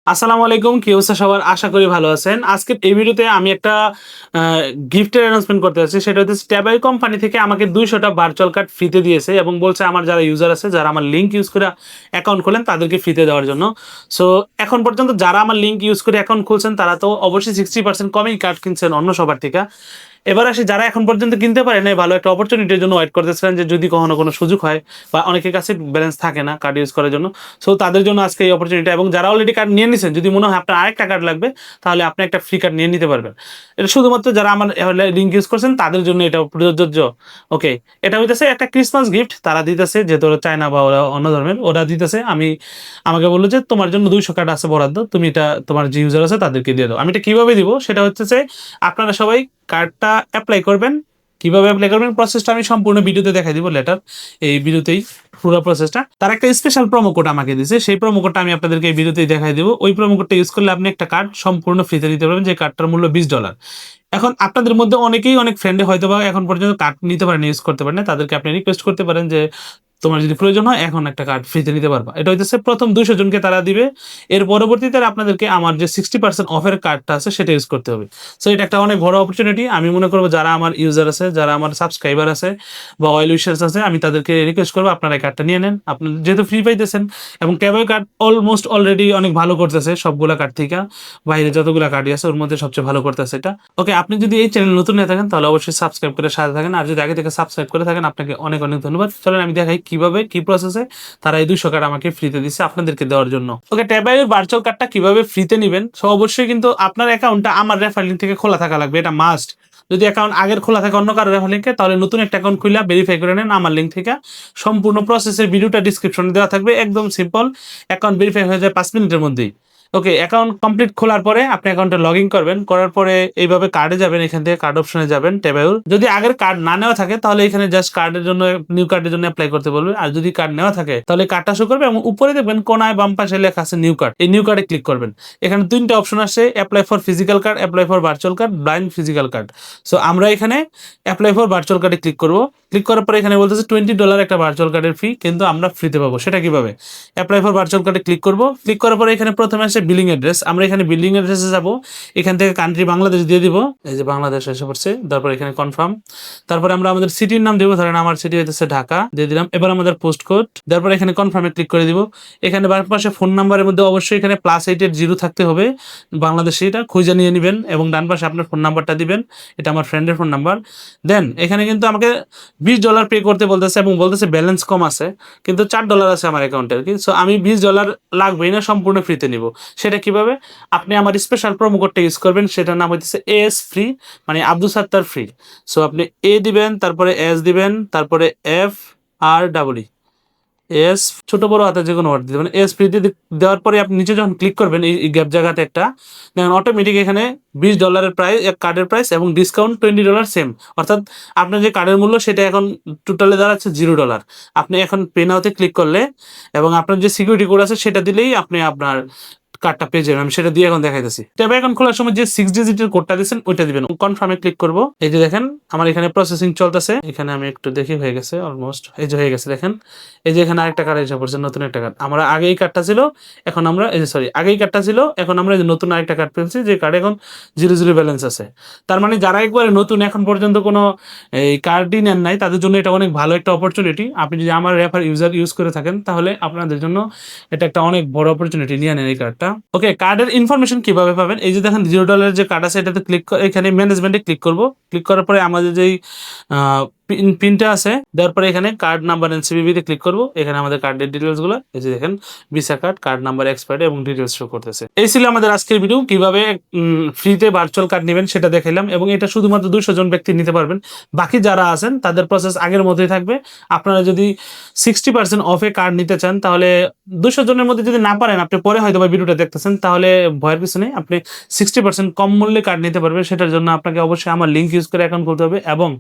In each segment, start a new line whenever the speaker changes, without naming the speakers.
আসসালামু আলাইকুম। কি অবস্থা সবার? আশা করি ভালো আছেন। আজকের এই ভিডিওতে আমি একটা আ গিফটের অ্যানাউন্সমেন্ট করতে যাচ্ছি। সেটা হচ্ছে ট্যাবআই কোম্পানি থেকে আমাকে ২০০ টা ভার্চুয়াল কার্ড ফ্রিতে দিয়েছে এবং বলছে আমার যারা ইউজার আছে, যারা আমার লিঙ্ক ইউজ করে অ্যাকাউন্ট খোলেন তাদেরকে ফ্রিতে দেওয়ার জন্য। সো এখন পর্যন্ত যারা আমার লিঙ্ক ইউজ করে অ্যাকাউন্ট খুলছেন তারা তো অবশ্যই 60% কমেই কার্ড কিনছেন অন্য সবার থেকে। এবার আসি যারা এখন পর্যন্ত কিনতে পারে নাই, ভালো একটা অপরচুনিটির জন্য ওয়েট করতেছিলেন যে যদি কখনো কোনো সুযোগ হয় বা অনেকের কাছে ব্যালেন্স থাকে না কার্ড ইউজ করার জন্য। সো তাদের জন্য আজকে এই অপরচুনিটি এবং যারা অলরেডি কার্ড নিয়ে নিছেন, যদি মনে হয় আপনার আরেকটা কার্ড লাগবে তাহলে আপনি একটা ফ্রি কার্ড নিয়ে নিতে পারবেন। এটা শুধুমাত্র যারা আমার লিঙ্ক ইউজ করছেন তাদের জন্য এটা প্রযোজ্য। ওকে, এটা হইতেছে একটা ক্রিসমাস গিফট তারা দিতেছে, যেহেতু ওরা চায়না বা ওরা অন্য ধর্মের, ওরা দিতেছে। আমাকে বলল যে তোমার জন্য 200 কার্ড আছে বরাদ্দ, তুমি এটা তোমার যে ইউজার আছে তাদেরকে দিয়ে দাও। আমি এটা কিভাবে দিব সেটা হচ্ছে যে আপনারা সবাই কার্ডটা এপ্লাই করবেন। কিভাবে এপ্লাই করবেন প্রসেসটা আমি সম্পূর্ণ ভিডিওতে দেখাই দিব লেটার, এই ভিডিওতেই পুরো প্রসেসটা। তার একটা স্পেশাল প্রোমো কোড আমাকে দিয়েছে, সেই প্রোমো কোডটা আমি আপনাদেরকে এই ভিডিওতেই দেখাই দিব। ওই প্রোমো কোডটা ইউজ করলে আপনি একটা কার্ড সম্পূর্ণ ফ্রিতে নিতে পারবেন, যে কার্ডটার মূল্য $20। এখন আপনাদের মধ্যে অনেকেই অনেক ফ্রেন্ডে হয়তোবা এখন পর্যন্ত কার্ড নিতে পারেন, ইউজ করতে পারেন না, তাদেরকে আপনি রিকোয়েস্ট করতে পারেন যে তোমার যদি প্রয়োজন হয় এখন একটা কার্ড ফ্রিতে নিতে পারবা। এটা হইতেছে প্রথম 200 জনকে তারা দিবে। এর পরবর্তীতে আপনাদেরকে আমার যে 60% অফের কার্ডটা আছে সেটা ইউজ করতে হবে। সো এটা একটা অনেক বড় অপরচুনিটি। আমি মনে করব যারা আমার ইউজার আছে, যারা আমার সাবস্ক্রাইবার আছে বা ওয়েল উইশার্স আছে, আমি তাদেরকে রিকোয়েস্ট করব আপনারা এই কার্ডটা নিয়ে নেন। আপনারা যেহেতু ফ্রি পাইতেছেন এবং ট্যাবের কার্ড অলমোস্ট অলরেডি অনেক ভালো করতেছে সবগুলা কার্ড থেকে। বাইরে যতগুলা কার্ডই আছে ওর মধ্যে সবচেয়ে ভালো করতেছে এটা। ওকে, আপনি যদি এই চ্যানেল নতুন হয়ে থাকেন তাহলে অবশ্যই সাবস্ক্রাইব করে সাথে থাকেন। আর যদি আগে থেকে সাবস্ক্রাইব করে থাকেন আপনাকে অনেক অনেক ধন্যবাদ। চলেন আমি দেখাই কিভাবে কি প্রসেসে তারা এই 200 কার্ড আমাকে ফ্রিতে দিচ্ছে আপনাদেরকে দেওয়ার জন্য। ওকে, ট্যাবের ভার্চুয়াল কার্ডটা কিভাবে ফ্রিতে নিবেন? সো অবশ্যই কিন্তু আপনার অ্যাকাউন্টটা আমার রেফার লিংক থেকে খোলা থাকা লাগবে, এটা মাস্ট। যদি অ্যাকাউন্ট আগের খোলা থাকে অন্য কারো রেফার লিংকে, তাহলে নতুন একটা অ্যাকাউন্ট খুলে ভেরিফাই করে নেন আমার লিংক থেকে। সম্পূর্ণ প্রসেসের ভিডিওটা ডিসক্রিপশনে দেওয়া থাকবে, একদম সিম্পল। অ্যাকাউন্ট ভেরিফাই হয়ে যায় 5 মিনিটের মধ্যেই। ওকে, অ্যাকাউন্ট কমপ্লিট খোলার পরে আপনি অ্যাকাউন্টে লগইন করবেন। করার পরে এইভাবে কার্ডে যাবেন, এখান থেকে কার্ড অপশনে যাবেন ট্যাবের। যদি আগের কার্ড না নেওয়া থাকে তাহলে এখানে জাস্ট কার্ডের জন্য, নিউ কার্ডের জন্য এপ্লাই করতে বলবে। আর যদি কার্ড নেওয়া থাকে তাহলে কার্ডটা শো করবে এবং উপরে দেখবেন কোনায় বাম পাশে লেখা আছে নিউ কার্ড। এই নিউ কার্ডে ক্লিক করবেন। এখানে 3টা অপশন আসে, apply for physical card, apply for virtual card, blind physical card. So আমরা এখানে অ্যাপ্লাই ফর ভার্চুয়াল কার্ডে ক্লিক করব। ক্লিক করার পরে এখানে বলতেছে $20 একটা ভার্চুয়াল কার্ডের ফি, কিন্তু আমরা ফ্রিতে পাবো। সেটা কিভাবে? অ্যাপ্লাই ফর ভার্চুয়াল কার্ডে ক্লিক করব। ক্লিক করার পরে এখানে প্রথমে আসে বিলিং অ্যাড্রেস। আমরা এখানে বিলিং অ্যাড্রেসে যাব। এখান থেকে কান্ট্রি বাংলাদেশ দিয়ে দিব। এই যে বাংলাদেশ এসে পড়ছে। তারপর এখানে কনফার্ম। তারপরে আমরা আমাদের সিটির নাম দেব। ধরেন আমার সিটি হইতেছে ঢাকা, দিয়ে দিলাম। এবার আমাদের পোস্ট কোড। তারপর এখানে কনফার্মে ক্লিক করে দিব। এখানে বাম পাশে ফোন নাম্বারের মধ্যে অবশ্যই এখানে +8 এর 0 থাকতে হবে। বাংলাদেশে এটা খুঁজে নিয়ে নিবেন এবং ডান পাশে আপনার ফোন নাম্বারটা দিবেন। এটা আমার ফ্রেন্ডের ফোন নাম্বার। দেন এখানে কিন্তু আমাকে $20 পে করতে বলতেছে এবং বলতেছে ব্যালেন্স কম আছে, কিন্তু $4 আছে আমার অ্যাকাউন্টে আর কি। সো আমি $20 লাগবেই না, সম্পূর্ণ ফ্রিতে নিব। সেটা কিভাবে? আপনি আমার স্পেশাল প্রোমো কোডটা ইউজ করবেন, সেটার নাম হইতেছে এএস ফ্রি, মানে আব্দুল সাত্তার ফ্রি। সো আপনি এ দিবেন, তারপরে এস দিবেন, তারপরে F R double E S, ছোট বড় হাতে যে কোনো ওয়ার্ড দিতে পারেন। এস ফ্রি দিয়ে দেওয়ার পরে আপনি নিচে যখন ক্লিক করবেন এই গ্যাপ জায়গাতে একটা, দেখেন অটোমেটিক এখানে $20 প্রাইস, এক কার্ডের প্রাইস এবং ডিসকাউন্ট $20 সেম। অর্থাৎ আপনার যে কার্ডের মূল্য সেটা এখন টোটালে দাঁড়াচ্ছে $0। আপনি এখন পে নাওতে ক্লিক করলে এবং আপনার যে সিকিউরিটি কোড আছে সেটা দিলেই আপনি আপনার কার্ডটা পেয়ে যাবেন। আমি সেটা দিয়ে এখন দেখাইতেছি। ট্যাব অ্যাকাউন্ট খোলার সময় যে 6 ডিজিটের কোডটা দিয়েছেন ওইটা দিবেন। কনফার্মে ক্লিক করব। এই যে দেখেন আমার এখানে প্রসেসিং চলতেছে। এখানে আমি একটু দেখি, হয়ে গেছে অলমোস্ট। এই যে হয়ে গেছে দেখেন। এই যে এখানে আরেকটা কার্ড এসে পড়ছে, নতুন একটা কার্ড। আমরা আগে এই কার্ডটা ছিল, এখন আমরা এই যে সরি আগে এই কার্ডটা ছিল, এখন আমরা এই যে নতুন আরেকটা কার্ড পেয়েছি, যে কার্ডে এখন 0 ব্যালেন্স আছে। তার মানে যারা একবারে নতুন, এখন পর্যন্ত কোনো এই কার্ডই নেন নাই, তাদের জন্য এটা অনেক ভালো একটা অপরচুনিটি। আপনি যদি আমার রেফার ইউজার ইউজ করে থাকেন তাহলে আপনাদের জন্য এটা একটা অনেক বড় অপরচুনিটি, নিয়ে নেন এই কার্ডটা। ওকে, কার্ডের ইনফরমেশন কিভাবে পাবেন? এই যে দেখেন $0 যে কার্ড আছে এটাতে ক্লিক করে এখানে ম্যানেজমেন্টে ক্লিক করব। ক্লিক করার পরে আমাদের যেই পিনটা আছে দেওয়ার পরে এখানে কার্ড নাম্বার এন্ড সিভিভি তে ক্লিক করব। এখানে আমাদের কার্ডের ডিটেইলস গুলো এই যে দেখেন, visa card, card number, expiry এবং ডিটেইলস শো করতেছে। এই ছিল আমাদের আজকের ভিডিও। কিভাবে ফ্রিতে ভার্চুয়াল কার্ড নেবেন সেটা দেখাইলাম এবং এটা শুধুমাত্র 200 জন ব্যক্তি নিতে পারবেন। বাকি যারা আছেন তাদের প্রসেস আগের মতোই থাকবে। আপনারা যদি 60% অফে কার্ড নিতে চান তাহলে 200 জনের মধ্যে যদি না পারেন, আপনি পরে হয়তো বা ভিডিওটা দেখতেছেন, তাহলে ভয়ের কিছু নেই। আপনি 60% কম মূল্যে কার্ড নিতে পারবেন। সেটার জন্য আপনাকে অবশ্যই আমার লিংক ইউজ করে অ্যাকাউন্ট খুলতে হবে এবং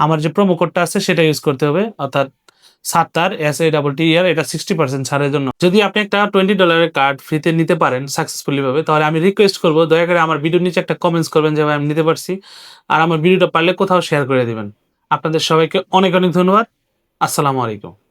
আমার যে প্রোমো কোডটা আছে সেটা ইউজ করতে হবে, অর্থাৎ সাত্তার SATTER, এটা 60% ছাড়ের জন্য। যদি আপনি একটা $20 কার্ড ফ্রিতে নিতে পারেন সাকসেসফুলি ভাবে, তাহলে আমি রিকোয়েস্ট করবো দয়া করে আমার ভিডিওর নিচে একটা কমেন্টস করবেন যে ভাই আমি নিতে পারছি, আর আমার ভিডিওটা পারলে কোথাও শেয়ার করে দিবেন। আপনাদের সবাইকে অনেক অনেক ধন্যবাদ। আসসালামু আলাইকুম।